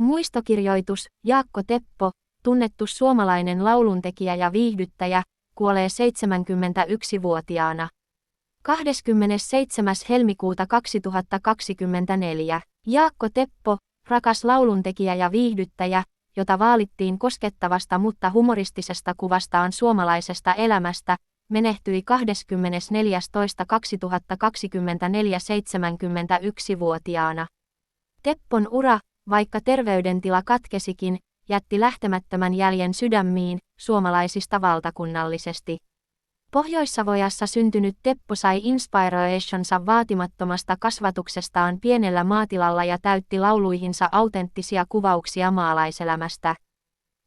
Muistokirjoitus, Jaakko Teppo, tunnettu suomalainen lauluntekijä ja viihdyttäjä, kuolee 71-vuotiaana. 27. helmikuuta 2024. Jaakko Teppo, rakas lauluntekijä ja viihdyttäjä, jota vaalittiin koskettavasta mutta humoristisesta kuvastaan suomalaisesta elämästä, menehtyi 24.2.2024 71-vuotiaana. Teppon ura, vaikka terveydentila katkesikin, jätti lähtemättömän jäljen sydämiin suomalaisista valtakunnallisesti. Pohjois-Savojassa syntynyt Teppo sai inspirationsa vaatimattomasta kasvatuksestaan pienellä maatilalla ja täytti lauluihinsa autenttisia kuvauksia maalaiselämästä.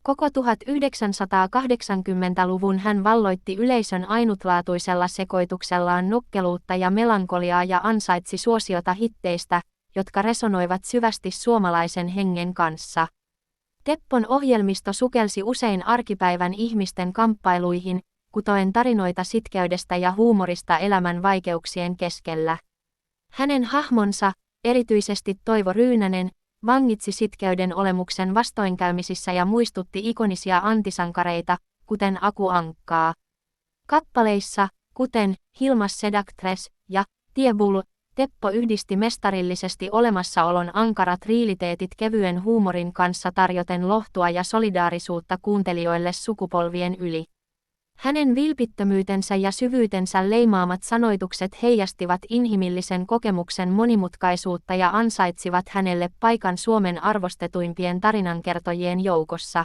Koko 1980-luvun hän valloitti yleisön ainutlaatuisella sekoituksellaan nokkeluutta ja melankoliaa ja ansaitsi suosiota hitteistä, jotka resonoivat syvästi suomalaisen hengen kanssa. Teppon ohjelmisto sukelsi usein arkipäivän ihmisten kamppailuihin, kutoen tarinoita sitkeydestä ja huumorista elämän vaikeuksien keskellä. Hänen hahmonsa, erityisesti Toivo Ryynänen, vangitsi sitkeyden olemuksen vastoinkäymisissä ja muistutti ikonisia antisankareita, kuten Aku Ankkaa. Kappaleissa, kuten Hilmas Sedaktres ja Tiebul, Teppo yhdisti mestarillisesti olemassaolon ankarat riiliteetit kevyen huumorin kanssa tarjoten lohtua ja solidaarisuutta kuuntelijoille sukupolvien yli. Hänen vilpittömyytensä ja syvyytensä leimaamat sanoitukset heijastivat inhimillisen kokemuksen monimutkaisuutta ja ansaitsivat hänelle paikan Suomen arvostetuimpien tarinankertojien joukossa.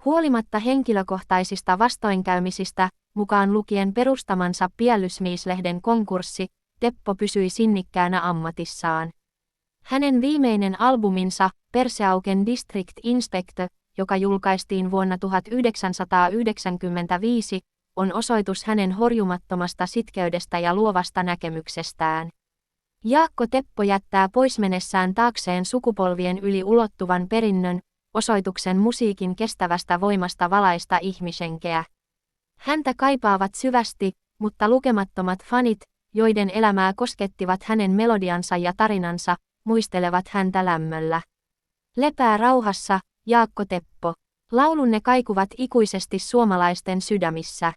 Huolimatta henkilökohtaisista vastoinkäymisistä, mukaan lukien perustamansa Piellysmies-lehden konkurssi, Teppo pysyi sinnikkäänä ammatissaan. Hänen viimeinen albuminsa, Perseauken District Inspector, joka julkaistiin vuonna 1995, on osoitus hänen horjumattomasta sitkeydestä ja luovasta näkemyksestään. Jaakko Teppo jättää poismenessään taakseen sukupolvien yli ulottuvan perinnön, osoituksen musiikin kestävästä voimasta valaista ihmishenkeä. Häntä kaipaavat syvästi, mutta lukemattomat fanit, joiden elämää koskettivat hänen melodiansa ja tarinansa, muistelevat häntä lämmöllä. Lepää rauhassa, Jaakko Teppo. Laulunne kaikuvat ikuisesti suomalaisten sydämissä.